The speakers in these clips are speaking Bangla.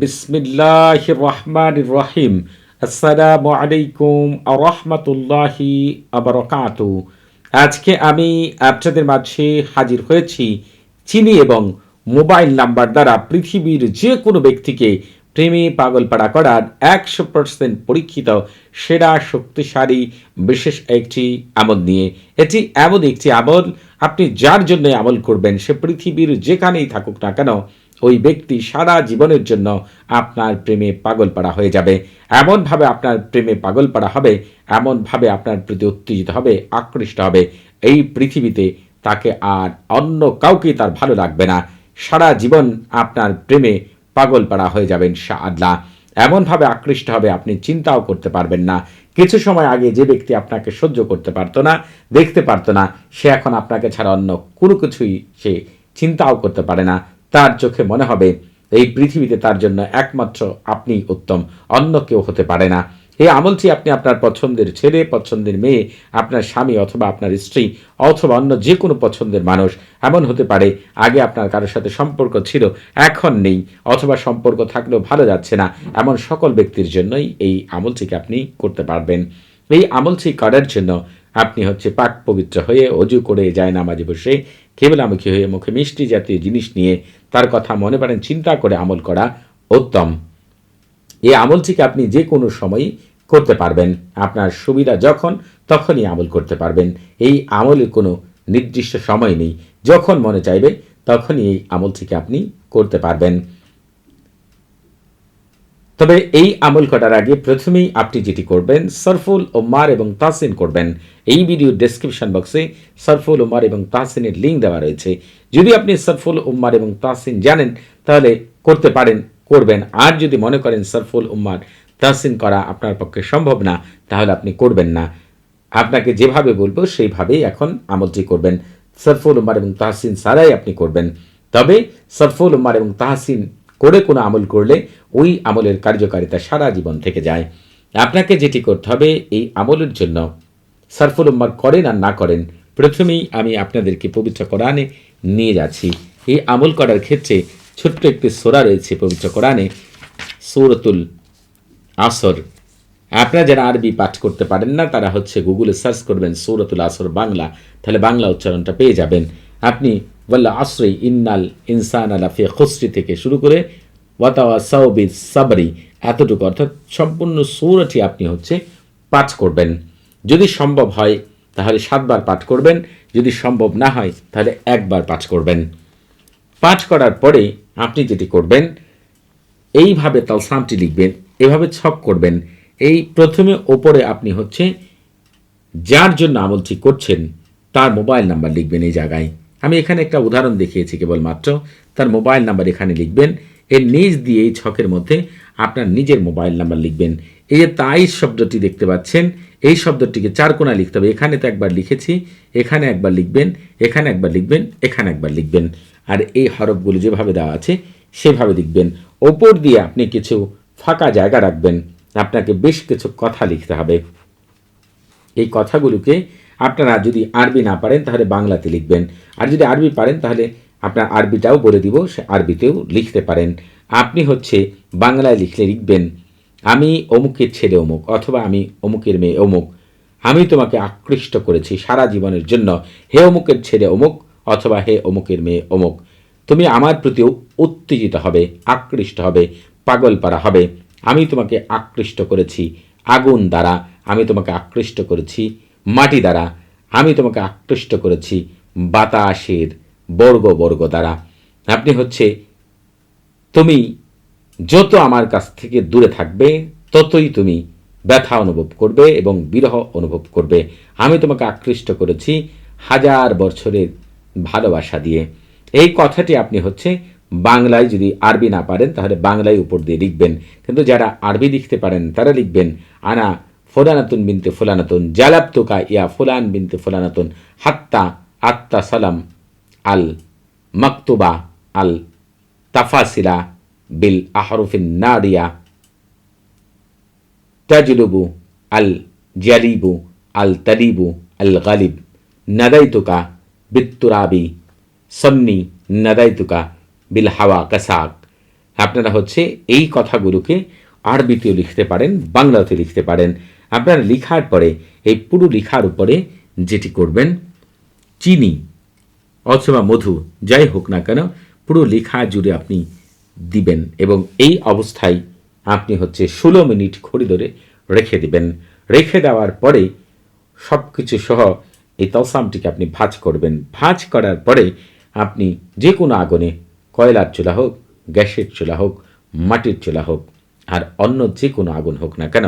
বিসমিল্লাহির রহমানির রহিম। আসসালামু আলাইকুম ওয়া রাহমাতুল্লাহি ওয়া বারাকাতুহু। আজকে আমি আপনাদের মাঝে হাজির হয়েছি চিনি এবং মোবাইল নাম্বার দ্বারা পৃথিবীর যে কোনো ব্যক্তিকে প্রেমে পাগলপাড়া করার 100% পরীক্ষিত সেরা শক্তিশালী বিশেষ একটি আমল নিয়ে। এটি এমন একটি আমল, আপনি যার জন্য আমল করবেন সে পৃথিবীর যেখানেই থাকুক না কেন ওই ব্যক্তি সারা জীবনের জন্য আপনার প্রেমে পাগলপাড়া হয়ে যাবে। এমনভাবে আপনার প্রেমে পাগলপাড়া হবে, এমনভাবে আপনার প্রতি উত্তেজিত হবে, আকৃষ্ট হবে, এই পৃথিবীতে তাকে আর অন্য কাউকে তার ভালো লাগবে না। সারা জীবন আপনার প্রেমে পাগলপাড়া হয়ে যাবেন ইনশাআল্লাহ। এমনভাবে আকৃষ্ট হবে আপনি চিন্তাও করতে পারবেন না। কিছু সময় আগে যে ব্যক্তি আপনাকে সহ্য করতে পারতো না, দেখতে পারতো না, সে এখন আপনাকে ছাড়া অন্য কোনো কিছুই সে চিন্তাও করতে পারে না। তার চোখে মনে হবে এই পৃথিবীতে তার জন্য একমাত্র আপনিই উত্তম, অন্য কেউ হতে পারে না। এই আমলটি আপনি আপনার পছন্দের ছেলে, পছন্দের মেয়ে, আপনার স্বামী অথবা আপনার স্ত্রী অথবা অন্য যে কোনো পছন্দের মানুষ, এমন হতে পারে আগে আপনার কারোর সাথে সম্পর্ক ছিল, এখন নেই, অথবা সম্পর্ক থাকলেও ভালো যাচ্ছে না, এমন সকল ব্যক্তির জন্যই এই আমলটিকে আপনি করতে পারবেন। এই আমলটি করার জন্য আপনি পাক পবিত্র হয়ে অজু করে জায়নামাজে বসে কেবলামুখী হয়ে মুখে মিষ্টি জাতীয় জিনিস নিয়ে তার কথা মনে পারেন চিন্তা করে আমল করা উত্তম। এই আমলটিকে আপনি যে কোনো সময়ই করতে পারবেন, আপনার সুবিধা যখন তখনই আমল করতে পারবেন। এই আমলের কোনো নির্দিষ্ট সময় নেই, যখন মনে চাইবে তখনই এই আমলটিকে আপনি করতে পারবেন। তবে এই আমল করার আগে প্রথমেই আপনি যেটি করবেন, সরফুল ওমার এবং তাহসিন করবেন। এই ভিডিও ডেসক্রিপশন বক্সে সরফুল ওমার এবং তাহসিনের লিঙ্ক দেওয়া রয়েছে। যদি আপনি সরফুল ওমার এবং তাহসিন জানেন তাহলে করতে পারেন, করবেন। আর যদি মনে করেন সরফুল ওমার তাহসিন করা আপনার পক্ষে সম্ভব না, তাহলে আপনি করবেন না। আপনাকে যেভাবে বলবো সেইভাবেই এখন আমলটি করবেন। সরফুল ওমার এবং তাহসিন ছাড়াই আপনি করবেন। তবে সরফুল ওমার এবং তাহসিন করে কোনো আমল করলে ওই আমলের কার্যকারিতা সারা জীবন থেকে যায়। আপনাকে যেটি করতে হবে এই আমলের জন্য, সরফুল উম্মার করেন আর না করেন, প্রথমেই আমি আপনাদেরকে পবিত্র কোরআনে নিয়ে যাচ্ছি। এই আমল করার ক্ষেত্রে ছোট্ট একটি সূরা রয়েছে পবিত্র কোরআনে, সূরাতুল আসর। আপনারা যারা আরবি পাঠ করতে পারেন না তারা গুগলে সার্চ করবেন সূরাতুল আসর বাংলা, তাহলে বাংলা উচ্চারণটা পেয়ে যাবেন। আপনি ওয়াল আসরি ইন্নাল ইনসানা লাফি খুসরি থেকে শুরু করে ওয়াতাওয়াসাউ বিস সাবরি এতটুকু, অর্থাৎ সম্পূর্ণ সূরাটি আপনি পাঠ করবেন। যদি সম্ভব হয় তাহলে 7 বার পাঠ করবেন, যদি সম্ভব না হয় তাহলে একবার পাঠ করবেন। পাঠ করার পরে আপনি যেটি করবেন, এইভাবে তালসামটি লিখবেন, এভাবে ছক করবেন। এই প্রথমে ওপরে আপনি যার জন্য আমলটি করছেন তার মোবাইল নাম্বার লিখবেন। এই জায়গায় আমি এখানে একটা উদাহরণ দেখিয়েছি কেবলমাত্র, তার মোবাইল নাম্বার এখানে লিখবেন। এর নিচ দিয়ে এই ছকের মধ্যে আপনার নিজের মোবাইল নাম্বার লিখবেন। এই যে তাইজ শব্দটি দেখতে পাচ্ছেন, এই শব্দটিকে 4 কোণায় লিখতে হবে। এখানে তো একবার লিখেছি, এখানে একবার লিখবেন, এখানে একবার লিখবেন, এখানে একবার লিখবেন। আর এই হরফগুলো যেভাবে দেওয়া আছে সেভাবে লিখবেন। ওপর দিয়ে আপনি কিছু ফাঁকা জায়গা রাখবেন, আপনাকে বেশ কিছু কথা লিখতে হবে। এই কথাগুলোকে আপনারা যদি আরবি না পারেন তাহলে বাংলাতে লিখবেন, আর যদি আরবি পারেন তাহলে আপনার আরবিটাও বলে দিব, সে আরবিতেও লিখতে পারেন। আপনি বাংলায় লিখবেন, আমি অমুকের ছেলে অমুক, অথবা আমি অমুকের মেয়ে অমুক, আমি তোমাকে আকৃষ্ট করেছি সারা জীবনের জন্য, হে অমুকের ছেলে অমুক অথবা হে অমুকের মেয়ে অমুক, তুমি আমার প্রতি উত্তেজিত হবে, আকৃষ্ট হবে, পাগলপাড়া হবে। আমি তোমাকে আকৃষ্ট করেছি আগুন দ্বারা, আমি তোমাকে আকৃষ্ট করেছি মাটি দ্বারা, আমি তোমাকে আকৃষ্ট করেছি বাতাসের বর্গ বর্গ দ্বারা। আপনি তুমি যত আমার কাছ থেকে দূরে থাকবে ততই তুমি ব্যথা অনুভব করবে এবং বিরহ অনুভব করবে। আমি তোমাকে আকৃষ্ট করেছি 1000 বছরের ভালোবাসা দিয়ে। এই কথাটি আপনি বাংলায়, যদি আরবি না পারেন তাহলে বাংলায় উপর দিয়ে লিখবেন। কিন্তু যারা আরবি লিখতে পারেন তারা লিখবেন, আনা ফুলানাতুন বিনতে ফুলানাতুন জালাবতুকা ইয়া ফুলান বিনতে ফুলানাতুন হাত্তা আত্তা সালাম আল মাকতুবা আল তাফাসিলা বিল আহরুফিন নারিয়া তাজলুবু আল জালিবু আল তালিবু আল গালিব নাদাইতুকা বিত্তুরাবি সন্নি নাদাইতুকা বিল হাওয়া কাসাক আপনারা হচ্ছে এই কথাগুলোকে আরবিতেও লিখতে পারেন, বাংলাতে লিখতে পারেন। আপনারা লিখার পরে এই পুরো লেখার উপরে যেটি করবেন, চিনি অথবা মধু যাই হোক না কেন পুরো লেখা জুড়ে আপনি দিবেন এবং এই অবস্থায় আপনি হচ্ছে 16 মিনিট ঘড়ি ধরে রেখে দিবেন। রেখে দেওয়ার পরে সব কিছু সহ এই তলসামটিকে আপনি ভাঁজ করবেন। ভাঁজ করার পরে আপনি যে কোনো আগুনে, কয়লার চুলা হোক, গ্যাসের চুলা হোক, মাটির চুলা হোক, আর অন্য যে কোনো আগুন হোক না কেন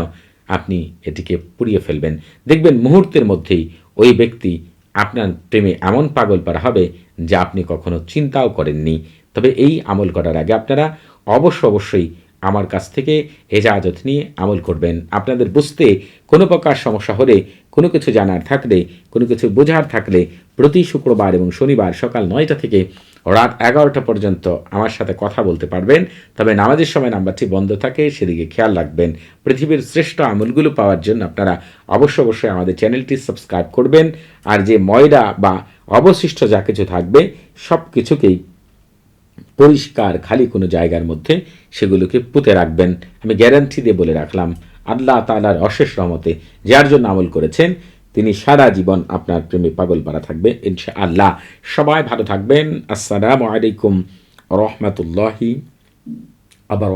আপনি এটিকে পুড়িয়ে ফেলবেন। দেখবেন মুহূর্তের মধ্যেই ওই ব্যক্তি আপনার প্রেমে এমন পাগল পারা হবে যা আপনি কখনো চিন্তাও করেননি। তবে এই আমল করার আগে আপনারা অবশ্যই আমার কাছ থেকে এজাজত নিয়ে আমল করবেন। আপনাদের বুঝতে কোনো প্রকার সমস্যা হলে, কোনো কিছু জানার থাকলে, কোনো কিছু বোঝার থাকলে প্রতি শুক্রবার এবং শনিবার সকাল 9টা থেকে রাত 11টা পর্যন্ত আমার সাথে কথা বলতে পারবেন। তবে নামাজের সময় নাম্বারটি বন্ধ থাকে, সেদিকে খেয়াল রাখবেন। পৃথিবীর শ্রেষ্ঠ আমলগুলো পাওয়ার জন্য আপনারা অবশ্যই আমাদের চ্যানেলটি সাবস্ক্রাইব করবেন। আর যে ময়লা বা অবশিষ্ট যা কিছু থাকবে সব কিছুকেই পরিষ্কার খালি কোনো জায়গার মধ্যে সেগুলোকে পুঁতে রাখবেন। আমি গ্যারান্টি দিয়ে বলে রাখলাম, আল্লাহ তাআলার অশেষ রহমতে যার জন্য আমল করেছেন তিনি সারা জীবন আপনার প্রেমে পাগল পারা থাকবে ইনশাআল্লাহ। সবাই ভালো থাকবেন। আসসালামু আলাইকুম রহমতুল্লাহি আবার